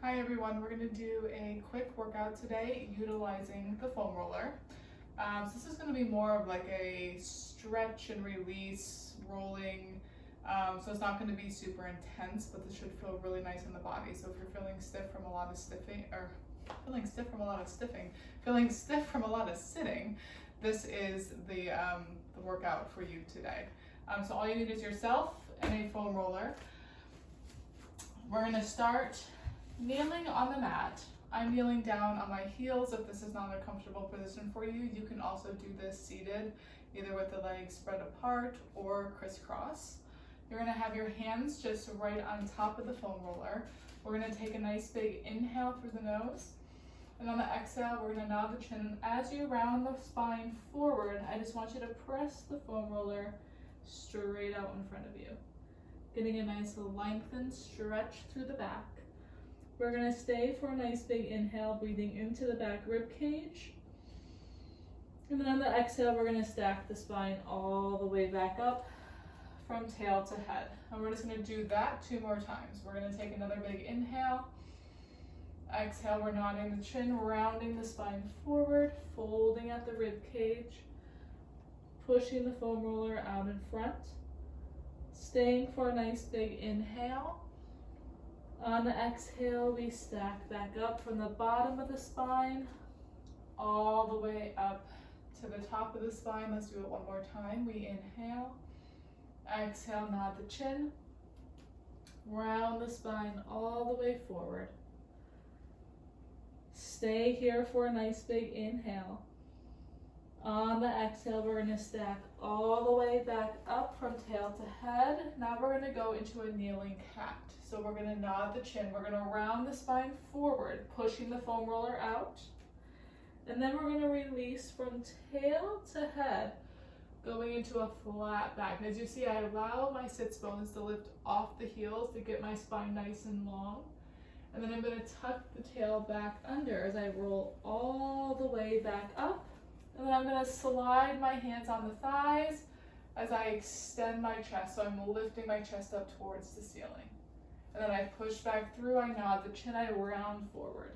Hi everyone, we're going to do a quick workout today utilizing the foam roller. So this is going to be more of like a stretch and release rolling. So it's not going to be super intense, but this should feel really nice in the body. So if you're feeling stiff from a lot of stiffing, feeling stiff from a lot of sitting, this is the workout for you today. So all you need is yourself and a foam roller. We're going to start kneeling on the mat. I'm kneeling down on my heels. If this is not a comfortable position for you, you can also do this seated, either with the legs spread apart or crisscross. You're gonna have your hands just right on top of the foam roller. We're gonna take a nice big inhale through the nose. And on the exhale, we're gonna nod the chin. As you round the spine forward, I just want you to press the foam roller straight out in front of you. Getting a nice lengthened stretch through the back. We're gonna stay for a nice big inhale, breathing into the back rib cage. And then on the exhale, we're gonna stack the spine all the way back up from tail to head. And we're just gonna do that 2 more times. We're gonna take another big inhale. Exhale, we're nodding the chin, rounding the spine forward, folding at the rib cage, pushing the foam roller out in front. Staying for a nice big inhale. On the exhale, we stack back up from the bottom of the spine all the way up to the top of the spine. Let's do it one more time. We inhale, exhale, nod the chin, round the spine all the way forward. Stay here for a nice big inhale. On the exhale, we're going to stack all the way back up from tail to head. Now we're going to go into a kneeling cat. So we're going to nod the chin. We're going to round the spine forward, pushing the foam roller out. And then we're going to release from tail to head, going into a flat back. And as you see, I allow my sits bones to lift off the heels to get my spine nice and long. And then I'm going to tuck the tail back under as I roll all the way back up. And then I'm going to slide my hands on the thighs as I extend my chest. So I'm lifting my chest up towards the ceiling. And then I push back through, I nod the chin, I round forward.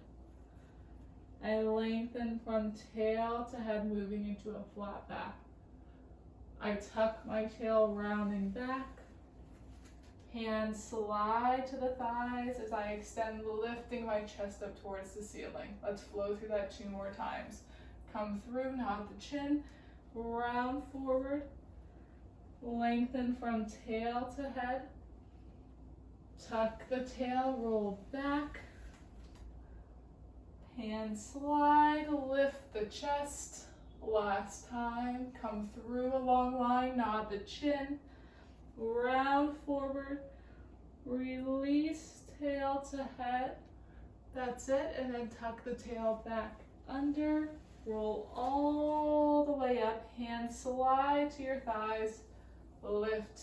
I lengthen from tail to head, moving into a flat back. I tuck my tail, rounding back. Hands slide to the thighs as I extend, lifting my chest up towards the ceiling. Let's flow through that 2 more times. Come through, nod the chin, round forward, lengthen from tail to head, tuck the tail, roll back, hand slide, lift the chest, last time, come through a long line, nod the chin, round forward, release tail to head, that's it, and then tuck the tail back under. Roll all the way up, hands slide to your thighs, lift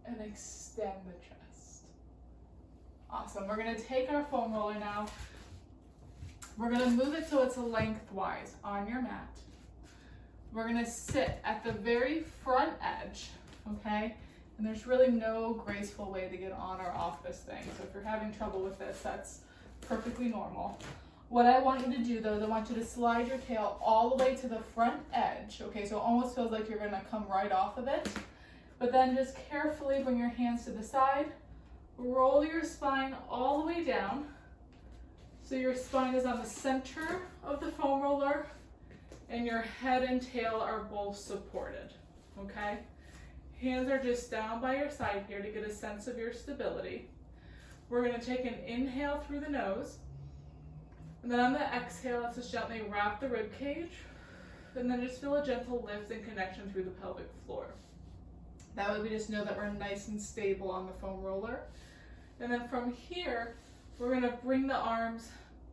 and extend the chest. Awesome, we're gonna take our foam roller now. We're gonna move it so it's lengthwise on your mat. We're gonna sit at the very front edge, okay? And there's really no graceful way to get on or off this thing. So if you're having trouble with this, that's perfectly normal. What I want you to do though is I want you to slide your tail all the way to the front edge. Okay, so it almost feels like you're gonna come right off of it. But then just carefully bring your hands to the side. Roll your spine all the way down. So your spine is on the center of the foam roller and your head and tail are both supported, okay? Hands are just down by your side here to get a sense of your stability. We're gonna take an inhale through the nose. And then on the exhale, let's just gently wrap the rib cage. And then just feel a gentle lift and connection through the pelvic floor. That way we just know that we're nice and stable on the foam roller. And then from here, we're gonna bring the arms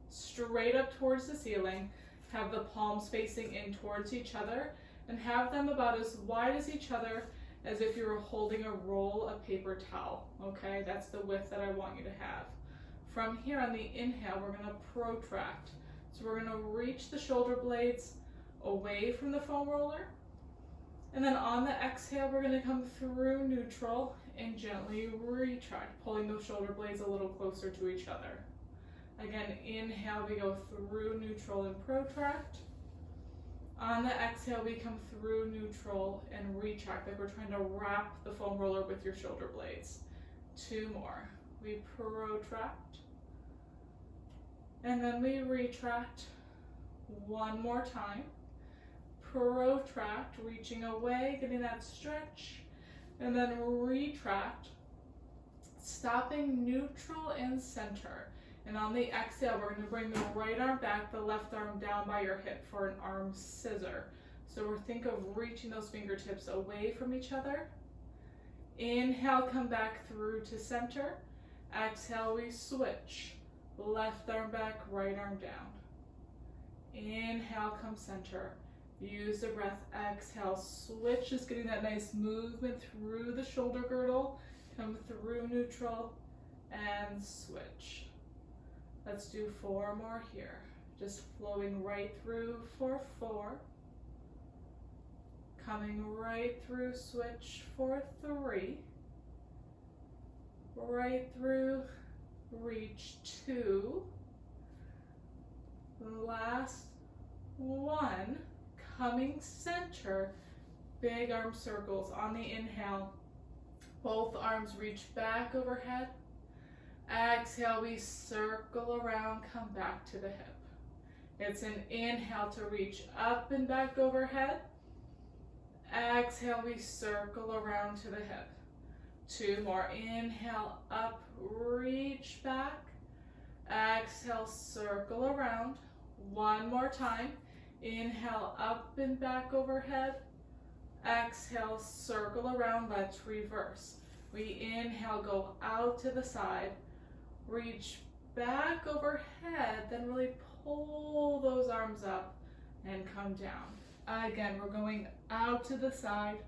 straight up towards the ceiling, have the palms facing in towards each other, and have them about as wide as each other as if you were holding a roll of paper towel, okay? That's the width that I want you to have. From here on the inhale, we're gonna protract. So we're gonna reach the shoulder blades away from the foam roller. And then on the exhale, we're gonna come through neutral and gently retract, pulling those shoulder blades a little closer to each other. Again, inhale, we go through neutral and protract. On the exhale, we come through neutral and retract, like we're trying to wrap the foam roller with your shoulder blades. 2 more. We protract. And then we retract. 1 more time. Protract, reaching away, getting that stretch. And then retract, stopping neutral and center. And on the exhale, we're going to bring the right arm back, the left arm down by your hip for an arm scissor. So we're think of reaching those fingertips away from each other. Inhale, come back through to center. Exhale, we switch. Left arm back, right arm down. Inhale, come center. Use the breath. Exhale, switch, just getting that nice movement through the shoulder girdle. Come through neutral and switch. Let's do 4 more here. Just flowing right through for 4. Coming right through, switch for 3. Right through, reach 2. Last 1. Coming center, big arm circles. On the inhale, both arms reach back overhead. Exhale, we circle around, come back to the hip. It's an inhale to reach up and back overhead. Exhale, we circle around to the hip. 2 more. Inhale, up, reach back. Exhale, circle around. 1 more time. Inhale, up and back overhead. Exhale, circle around. Let's reverse. We inhale, go out to the side. Reach back overhead, then really pull those arms up and come down. Again, we're going out to the side.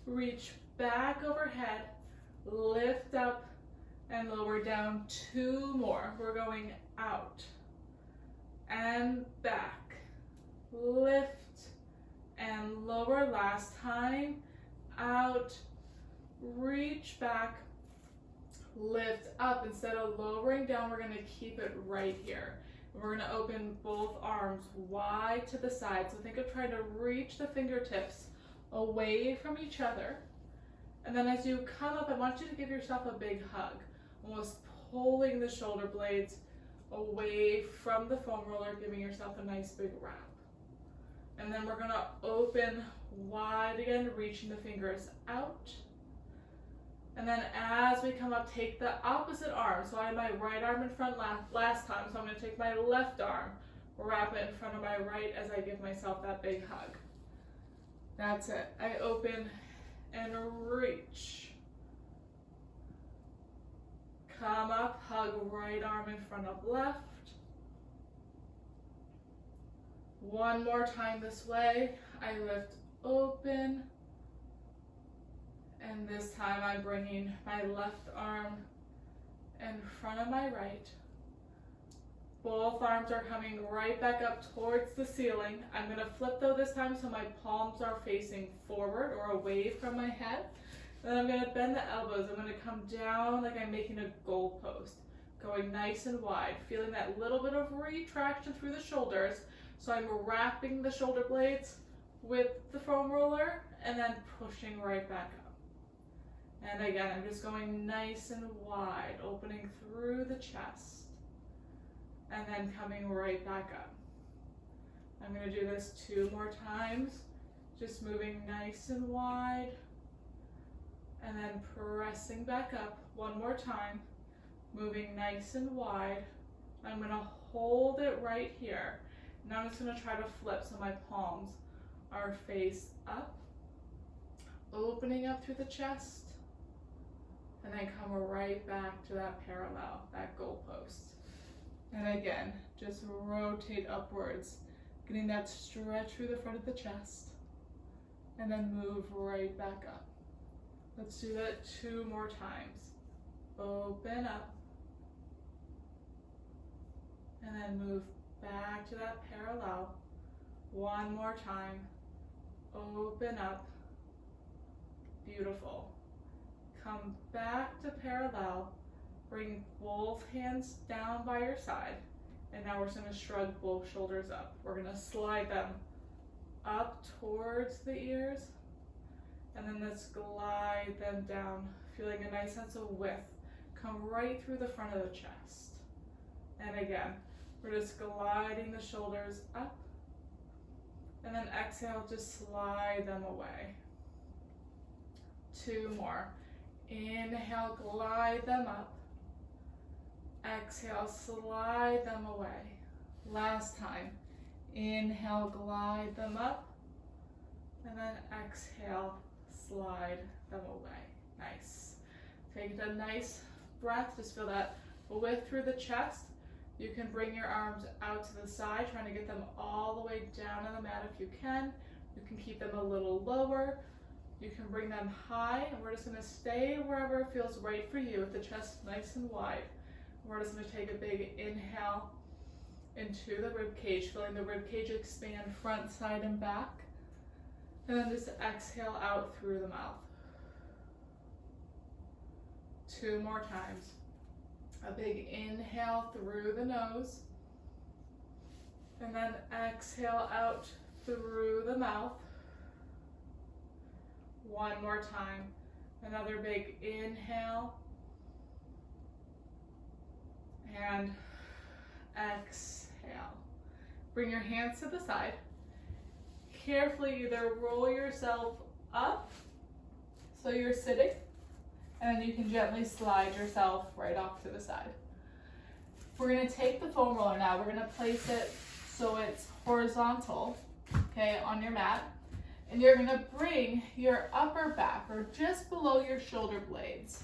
Reach back overhead, lift up and lower down. 2 more. We're going out and back. Lift and lower. Last time. Out, reach back, lift up. Instead of lowering down, we're going to keep it right here. We're going to open both arms wide to the side. So think of trying to reach the fingertips away from each other. And then as you come up, I want you to give yourself a big hug, almost pulling the shoulder blades away from the foam roller, giving yourself a nice big wrap. And then we're going to open wide again, reaching the fingers out. And then as we come up, take the opposite arm. So I had my right arm in front last time, so I'm going to take my left arm, wrap it in front of my right as I give myself that big hug. That's it. I open and reach. Come up, hug right arm in front of left. 1 more time this way. I lift open. And this time I'm bringing my left arm in front of my right. Both arms are coming right back up towards the ceiling. I'm going to flip though this time so my palms are facing forward or away from my head. Then I'm going to bend the elbows. I'm going to come down like I'm making a goalpost, going nice and wide, feeling that little bit of retraction through the shoulders. So I'm wrapping the shoulder blades with the foam roller and then pushing right back up. And again, I'm just going nice and wide, opening through the chest and then coming right back up. I'm going to do this 2 more times, just moving nice and wide and then pressing back up. 1 more time, moving nice and wide. I'm going to hold it right here. Now I'm just going to try to flip so my palms are face up, opening up through the chest, and then come right back to that parallel, that goalpost. And again, just rotate upwards, getting that stretch through the front of the chest, and then move right back up. Let's do that 2 more times. Open up, and then move back to that parallel. 1 more time. Open up. Beautiful. Come back to parallel. Bring both hands down by your side. And now we're just gonna shrug both shoulders up. We're gonna slide them up towards the ears. And then let's glide them down, feeling a nice sense of width. Come right through the front of the chest. And again, we're just gliding the shoulders up. And then exhale, just slide them away. 2 more. Inhale, glide them up. Exhale, slide them away. Last time. Inhale, glide them up. And then exhale, slide them away. Nice. Take a nice breath. Just feel that width through the chest. You can bring your arms out to the side, trying to get them all the way down on the mat if you can. You can keep them a little lower. You can bring them high, and we're just gonna stay wherever feels right for you with the chest nice and wide. We're just gonna take a big inhale into the rib cage, feeling the rib cage expand front, side, and back. And then just exhale out through the mouth. 2 more times. A big inhale through the nose. And then exhale out through the mouth. 1 more time. Another big inhale. And exhale. Bring your hands to the side. Carefully either roll yourself up so you're sitting, and then you can gently slide yourself right off to the side. We're gonna take the foam roller now. We're gonna place it so it's horizontal, okay, on your mat. And you're gonna bring your upper back, or just below your shoulder blades,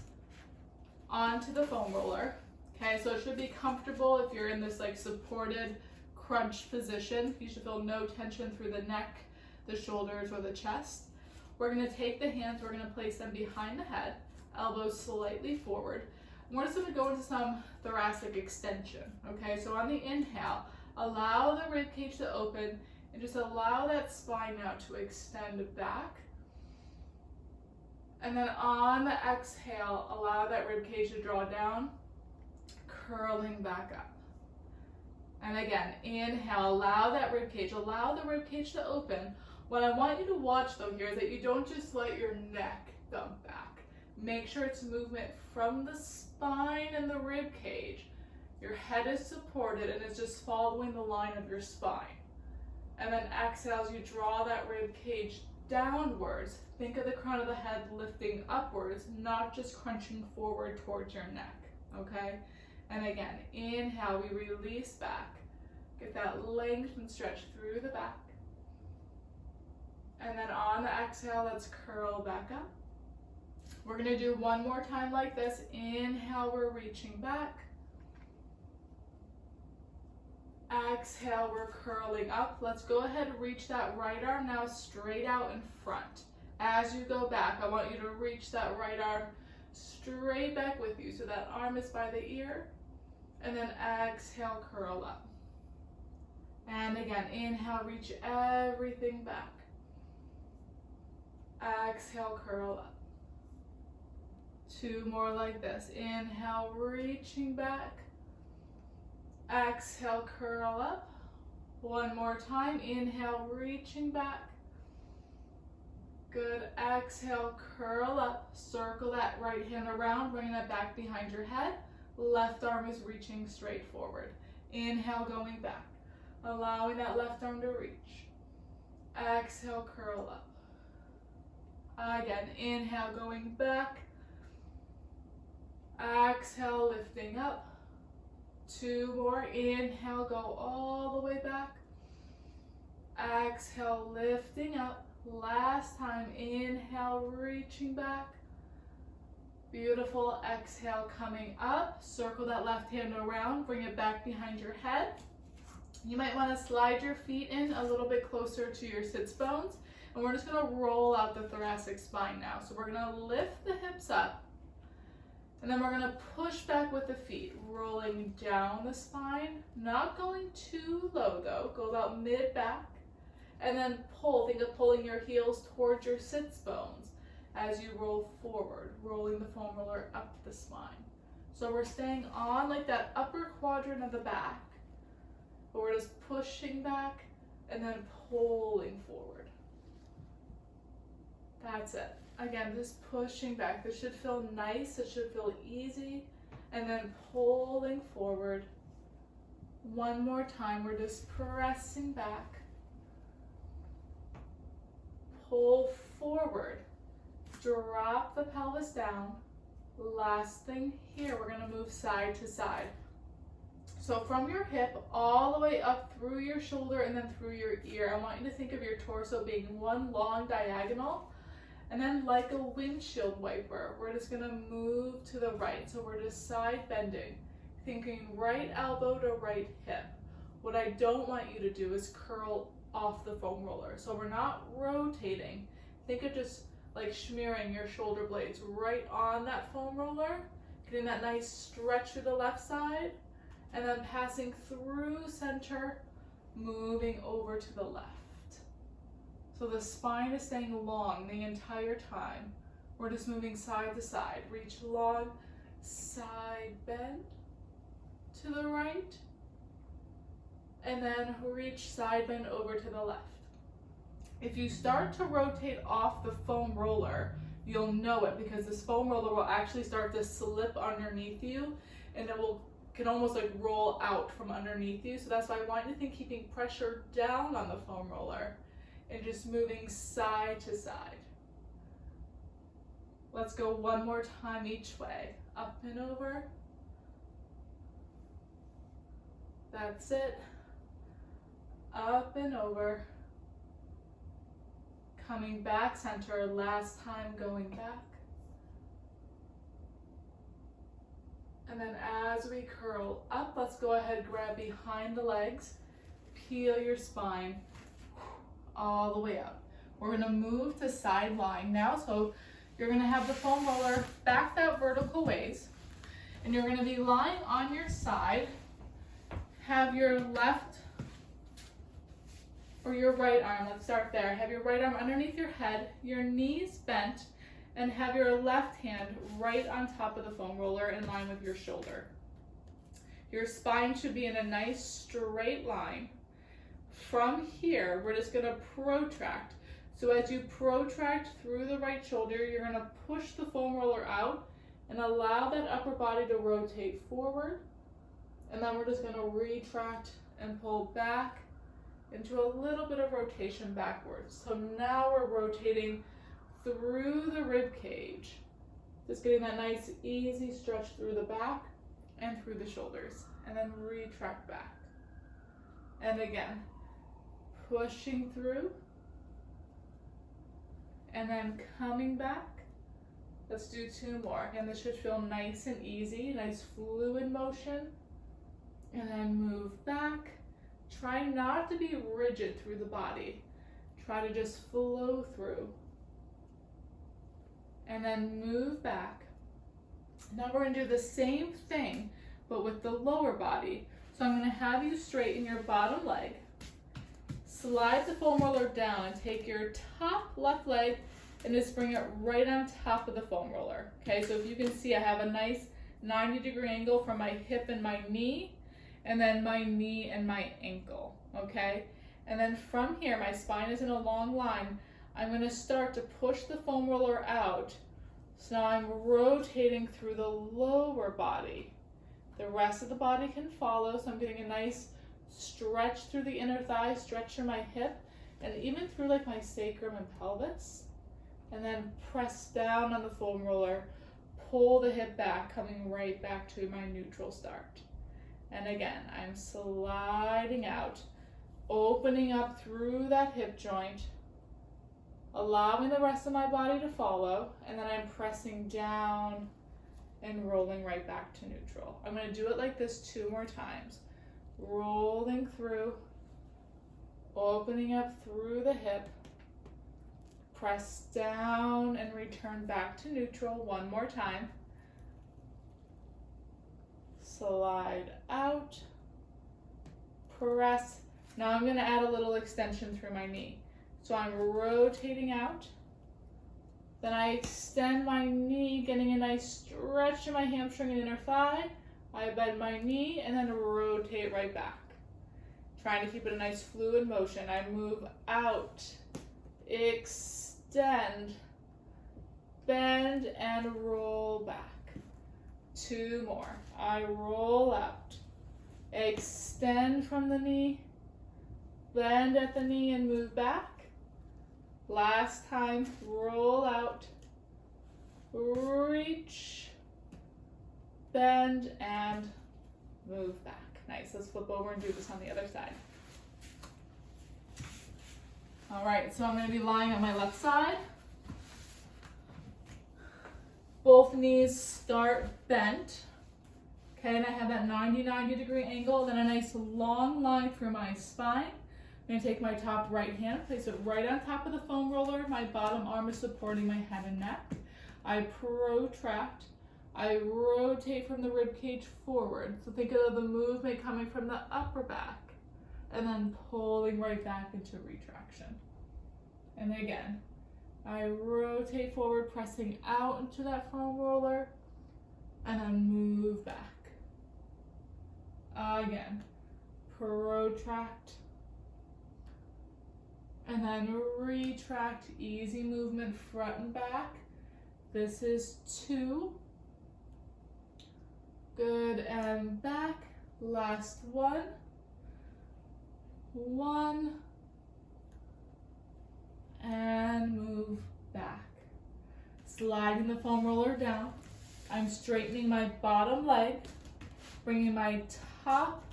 onto the foam roller. Okay, so it should be comfortable if you're in this like supported crunch position. You should feel no tension through the neck, the shoulders, or the chest. We're gonna take the hands, we're gonna place them behind the head, elbows slightly forward. And we're just gonna go into some thoracic extension, okay? So on the inhale, allow the rib cage to open and just allow that spine now to extend back. And then on the exhale, allow that rib cage to draw down, curling back up. And again, inhale, allow that rib cage, allow the rib cage to open. What I want you to watch though here is that you don't just let your neck dump back. Make sure it's movement from the spine and the rib cage. Your head is supported and it's just following the line of your spine. And then exhale as you draw that rib cage downwards. Think of the crown of the head lifting upwards, not just crunching forward towards your neck, okay? And again, inhale, we release back. Get that length and stretch through the back. And then on the exhale, let's curl back up. We're gonna do 1 more time like this. Inhale, we're reaching back. Exhale, we're curling up. Let's go ahead and reach that right arm now straight out in front. As you go back, I want you to reach that right arm straight back with you. So that arm is by the ear. And then exhale, curl up. And again, inhale, reach everything back. Exhale, curl up. 2 more like this. Inhale, reaching back. Exhale, curl up. 1 more time. Inhale, reaching back. Good. Exhale, curl up. Circle that right hand around, bringing that back behind your head. Left arm is reaching straight forward. Inhale, going back. Allowing that left arm to reach. Exhale, curl up. Again, inhale, going back. Exhale, lifting up. 2 more. Inhale, go all the way back. Exhale, lifting up. Last time. Inhale, reaching back. Beautiful. Exhale, coming up. Circle that left hand around. Bring it back behind your head. You might want to slide your feet in a little bit closer to your sits bones. And we're just going to roll out the thoracic spine now. So we're going to lift the hips up. And then we're going to push back with the feet, rolling down the spine. Not going too low though. Go about mid-back. And then pull. Think of pulling your heels towards your sits bones as you roll forward, rolling the foam roller up the spine. So we're staying on like that upper quadrant of the back, but we're just pushing back and then pulling forward. That's it. Again, just pushing back. This should feel nice, it should feel easy, and then pulling forward. One more time, we're just pressing back. Pull forward. Drop the pelvis down. Last thing here, we're gonna move side to side. So from your hip all the way up through your shoulder and then through your ear, I want you to think of your torso being one long diagonal, and then like a windshield wiper, we're just gonna move to the right. So we're just side bending, thinking right elbow to right hip. What I don't want you to do is curl off the foam roller. So we're not rotating. Think of just like smearing your shoulder blades right on that foam roller, getting that nice stretch through the left side, and then passing through center, moving over to the left. So the spine is staying long the entire time. We're just moving side to side. Reach long, side bend to the right, and then reach side bend over to the left. If you start to rotate off the foam roller, you'll know it because this foam roller will actually start to slip underneath you, and it can almost like roll out from underneath you. So that's why I want you to think keeping pressure down on the foam roller and just moving side to side. Let's go one more time each way. Up and over. That's it. Up and over. Coming back center, last time going back. And then as we curl up, let's go ahead, grab behind the legs, peel your spine all the way up. We're gonna move to side lying now. So you're gonna have the foam roller backed out vertical ways, and you're gonna be lying on your side. Have your left or your right arm, let's start there. Have your right arm underneath your head, your knees bent, and have your left hand right on top of the foam roller in line with your shoulder. Your spine should be in a nice straight line. From here, we're just gonna protract. So as you protract through the right shoulder, you're gonna push the foam roller out and allow that upper body to rotate forward. And then we're just gonna retract and pull back into a little bit of rotation backwards. So now we're rotating through the rib cage, just getting that nice easy stretch through the back and through the shoulders, and then retract back. And again, pushing through and then coming back. Let's do two more. Again, this should feel nice and easy, nice fluid motion. And then move back. Try not to be rigid through the body. Try to just flow through. And then move back. Now we're gonna do the same thing, but with the lower body. So I'm gonna have you straighten your bottom leg. Slide the foam roller down and take your top left leg and just bring it right on top of the foam roller. Okay, so if you can see, I have a nice 90-degree angle from my hip and my knee, and then my knee and my ankle, okay? And then from here, my spine is in a long line. I'm gonna start to push the foam roller out. So now I'm rotating through the lower body. The rest of the body can follow, so I'm getting a nice stretch through the inner thigh, stretch through my hip, and even through like my sacrum and pelvis. And then press down on the foam roller, pull the hip back, coming right back to my neutral start. And again, I'm sliding out, opening up through that hip joint, allowing the rest of my body to follow, and then I'm pressing down and rolling right back to neutral. I'm gonna do it like this 2 more times. Rolling through, opening up through the hip, press down and return back to neutral 1 more time. Slide out, press. Now I'm gonna add a little extension through my knee. So I'm rotating out, Then I extend my knee, getting a nice stretch in my hamstring and inner thigh. I bend my knee and then rotate right back. Trying to keep it a nice fluid motion. I move out, extend, bend, and roll back. 2 more. I roll out, extend from the knee, bend at the knee and move back. Last time, roll out, reach, bend, and move back. Nice, let's flip over and do this on the other side. All right, so I'm gonna be lying on my left side. Both knees start bent. Okay, and I have that 90-degree angle, then a nice long line through my spine. I'm gonna take my top right hand, place it right on top of the foam roller. My bottom arm is supporting my head and neck. I protract. I rotate from the rib cage forward. So think of the movement coming from the upper back and then pulling right back into retraction. And again, I rotate forward, pressing out into that foam roller and then move back. Again, protract and then retract, easy movement front and back. This is 2. Good, and back. Last one. 1. And move back. Sliding the foam roller down. I'm straightening my bottom leg, bringing my top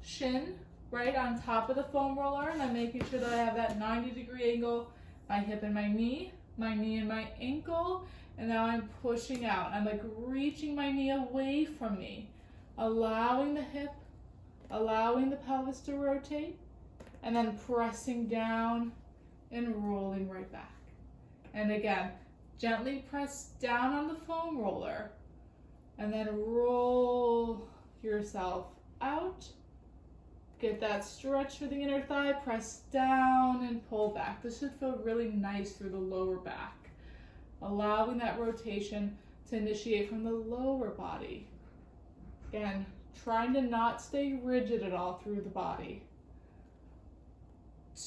shin right on top of the foam roller, and I'm making sure that I have that 90-degree angle, my hip and my knee and my ankle, and now I'm pushing out. I'm like reaching my knee away from me, allowing the hip, allowing the pelvis to rotate, and then pressing down and rolling right back. And again, gently press down on the foam roller, and then roll yourself out. Get that stretch for the inner thigh, press down and pull back. This should feel really nice through the lower back. Allowing that rotation to initiate from the lower body. Again, trying to not stay rigid at all through the body.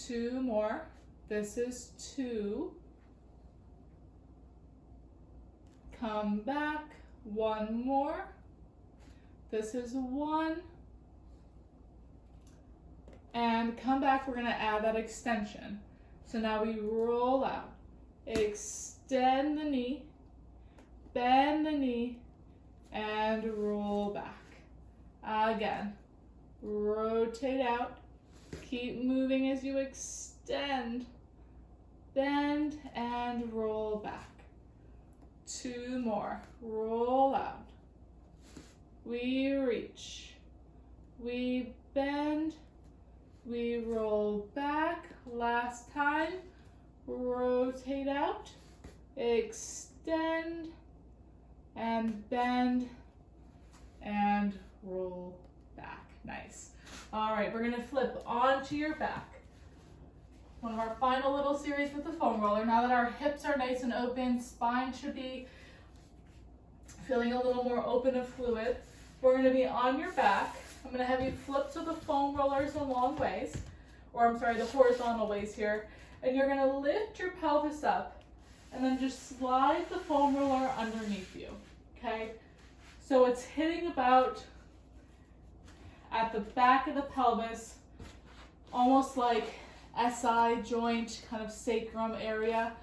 2 more. This is 2. Come back. 1 more. This is 1. And come back, we're gonna add that extension. So now we roll out, extend the knee, bend the knee, and roll back. Again, rotate out, keep moving as you extend, bend, and roll back. 2 more, roll out. We reach, we bend, we roll back. Last time, rotate out, extend, and bend, and roll back. Nice. All right, we're gonna flip onto your back. One of our final little series with the foam roller. Now that our hips are nice and open, spine should be feeling a little more open and fluid. We're gonna be on your back. I'm gonna have you flip to the foam rollers the long ways, or I'm sorry, the horizontal ways here. And you're gonna lift your pelvis up and then just slide the foam roller underneath you, okay? So it's hitting about at the back of the pelvis, almost like SI joint, kind of sacrum area.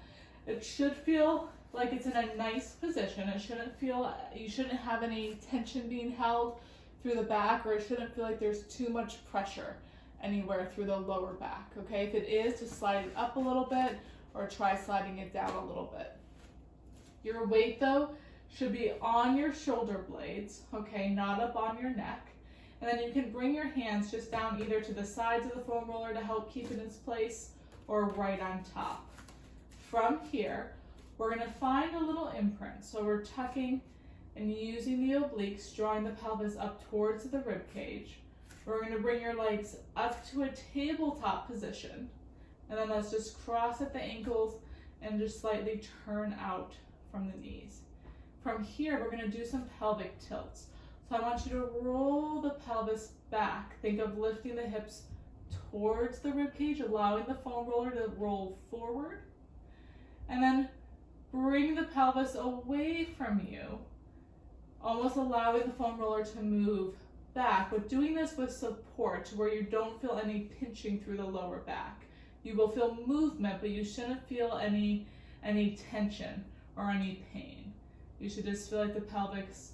It should feel like it's in a nice position. It shouldn't feel, you shouldn't have any tension being held through the back, or it shouldn't feel like there's too much pressure anywhere through the lower back, okay? If it is, just slide it up a little bit or try sliding it down a little bit. Your weight though should be on your shoulder blades, okay, not up on your neck. And then you can bring your hands just down either to the sides of the foam roller to help keep it in its place or right on top. From here, we're gonna find a little imprint. So we're tucking and using the obliques, drawing the pelvis up towards the rib cage. We're going to bring your legs up to a tabletop position. And then let's just cross at the ankles and just slightly turn out from the knees. From here, we're going to do some pelvic tilts. So I want you to roll the pelvis back. Think of lifting the hips towards the rib cage, allowing the foam roller to roll forward. And then bring the pelvis away from you, almost allowing the foam roller to move back, but doing this with support to where you don't feel any pinching through the lower back. You will feel movement, but you shouldn't feel any tension or any pain. You should just feel like the pelvis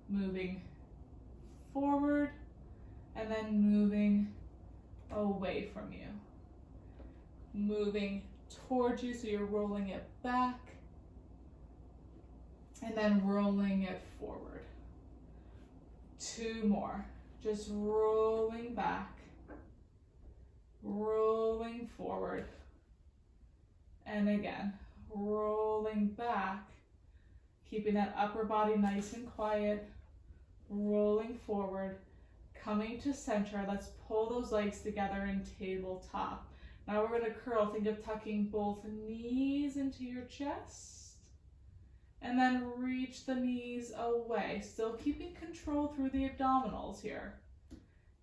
moving forward and then moving away from you. Moving towards you, so you're rolling it back and then rolling it forward. 2 more. Just rolling back, rolling forward, and again, rolling back, keeping that upper body nice and quiet, rolling forward, coming to center. Let's pull those legs together in tabletop. Now we're going to curl. Think of tucking both knees into your chest and then reach the knees away. Still keeping control through the abdominals here.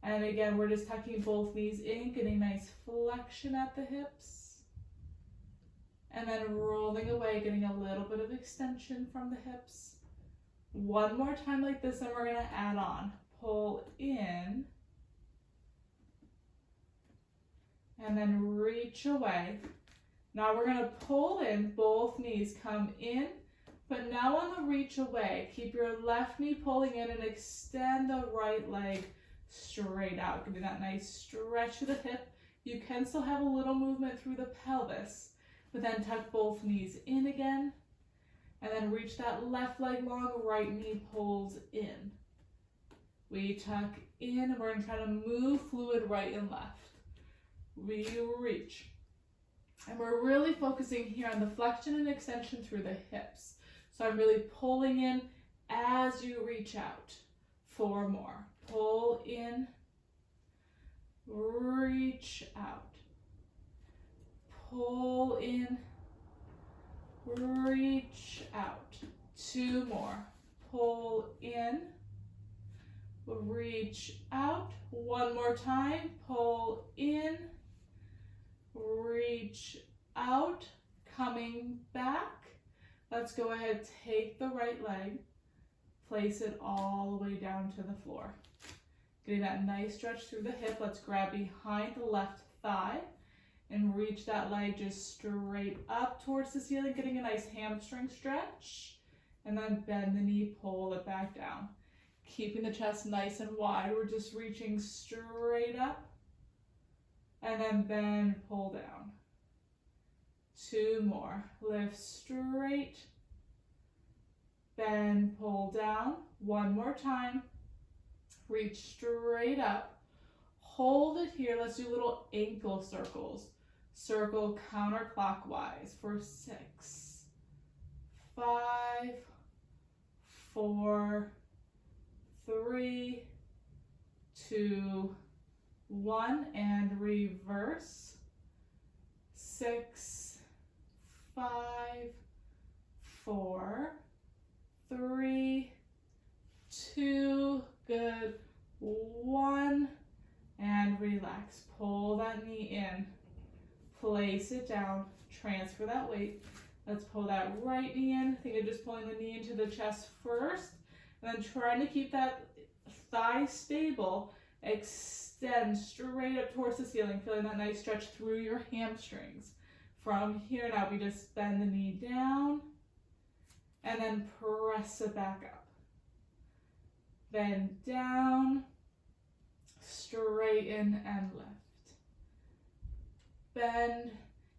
And again, we're just tucking both knees in, getting nice flexion at the hips. And then rolling away, getting a little bit of extension from the hips. 1 more time like this, and we're going to add on. Pull in. And then reach away. Now we're going to pull in, both knees come in, but now on the reach away, keep your left knee pulling in and extend the right leg straight out. Give me that nice stretch to the hip. You can still have a little movement through the pelvis, but then tuck both knees in again, and then reach that left leg long, right knee pulls in. We tuck in, and we're going to try to move fluid right and left. We reach. And we're really focusing here on the flexion and extension through the hips. So I'm really pulling in as you reach out. 4 more. Pull in, reach out. Pull in, reach out. 2 more. Pull in, reach out. 1 more time. Pull in, reach out, coming back. Let's go ahead, take the right leg, place it all the way down to the floor. Getting that nice stretch through the hip. Let's grab behind the left thigh and reach that leg just straight up towards the ceiling, getting a nice hamstring stretch. And then bend the knee, pull it back down. Keeping the chest nice and wide. We're just reaching straight up. And then bend, pull down. 2 more. Lift straight. Bend, pull down. 1 more time. Reach straight up. Hold it here. Let's do little ankle circles. Circle counterclockwise for 6, 5, 4, 3, 2, 1, and reverse. 6, 5, 4, 3, 2, good. 1, and relax. Pull that knee in. Place it down. Transfer that weight. Let's pull that right knee in. Think of just pulling the knee into the chest first, and then trying to keep that thigh stable. Extend straight up towards the ceiling, feeling that nice stretch through your hamstrings. From here now, we just bend the knee down and then press it back up. Bend down, straighten and lift. Bend.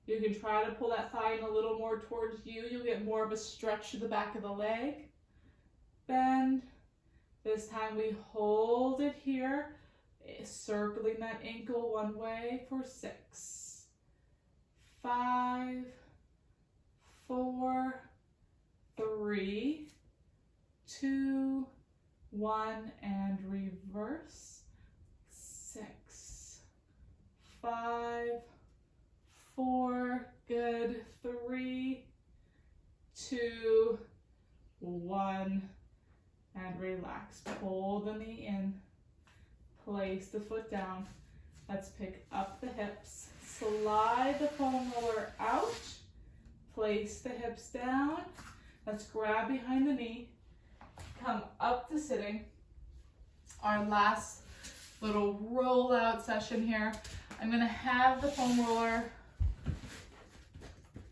You can try to pull that thigh in a little more towards you. You'll get more of a stretch to the back of the leg. Bend. This time we hold it here, circling that ankle one way for 6, 5, 4, 3, 2, 1, and reverse. 6, 5, 4, Good. 3, 2, 1, and relax. Pull the knee in, place the foot down. Let's pick up the hips, slide the foam roller out, place the hips down. Let's grab behind the knee, come up to sitting. Our last little rollout session here. I'm gonna have the foam roller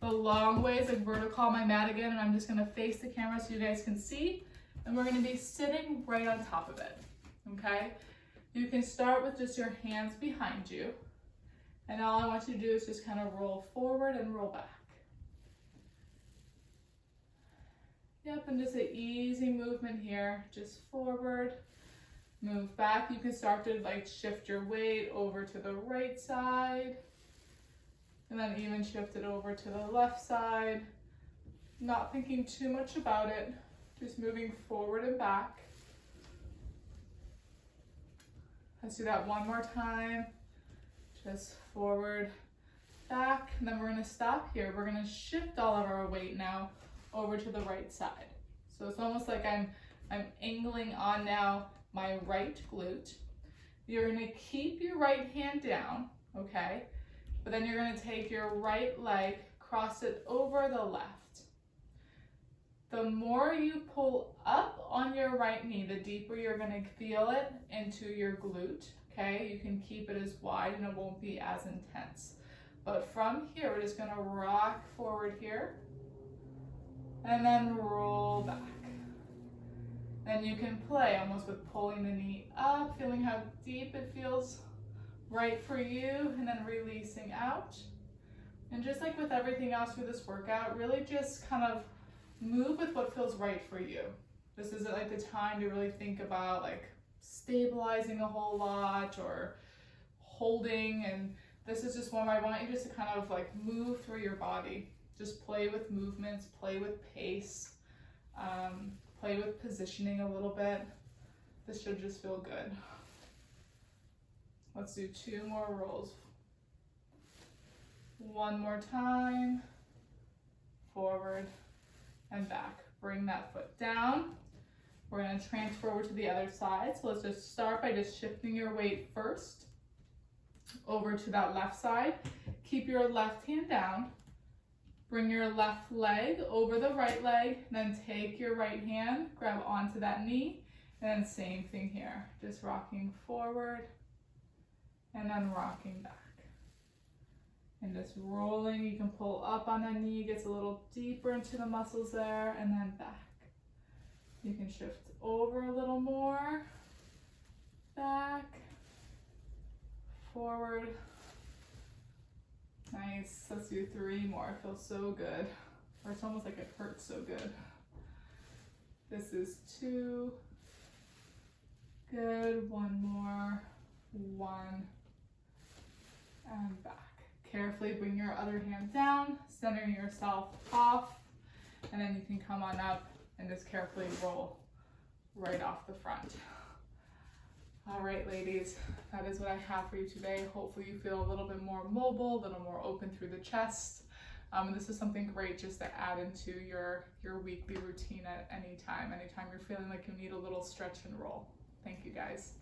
the long ways, like vertical on my mat again, and I'm just gonna face the camera so you guys can see, and we're gonna be sitting right on top of it, okay? You can start with just your hands behind you, and all I want you to do is just kind of roll forward and roll back. Yep, and just an easy movement here, just forward, move back. You can start to like shift your weight over to the right side, and then even shift it over to the left side. Not thinking too much about it, just moving forward and back. Let's do that one more time. Just forward, back, and then we're gonna stop here. We're gonna shift all of our weight now over to the right side. So it's almost like I'm angling on now my right glute. You're gonna keep your right hand down, okay? But then you're gonna take your right leg, cross it over the left. The more you pull up on your right knee, the deeper you're gonna feel it into your glute, okay? You can keep it as wide and it won't be as intense. But from here, we're just gonna rock forward here and then roll back. And you can play almost with pulling the knee up, feeling how deep it feels right for you, and then releasing out. And just like with everything else through this workout, really just kind of move with what feels right for you. This isn't like the time to really think about like stabilizing a whole lot or holding, and this is just one where I want you just to kind of like move through your body. Just play with movements, play with pace, play with positioning a little bit. This should just feel good. Let's do 2 more rolls. One more time, forward and back. Bring that foot down. We're gonna transfer over to the other side. So let's just start by just shifting your weight first over to that left side. Keep your left hand down. Bring your left leg over the right leg, then take your right hand, grab onto that knee, and then same thing here. Just rocking forward and then rocking back. And just rolling, you can pull up on the knee, gets a little deeper into the muscles there, and then back. You can shift over a little more, back, forward. Nice, let's do 3 more, it feels so good. Or it's almost like it hurts so good. This is 2, good, 1 more, 1, and back. Carefully bring your other hand down, centering yourself off, and then you can come on up and just carefully roll right off the front. All right, ladies, that is what I have for you today. Hopefully you feel a little bit more mobile, a little more open through the chest. And this is something great just to add into your weekly routine at any time. Anytime you're feeling like you need a little stretch and roll. Thank you, guys.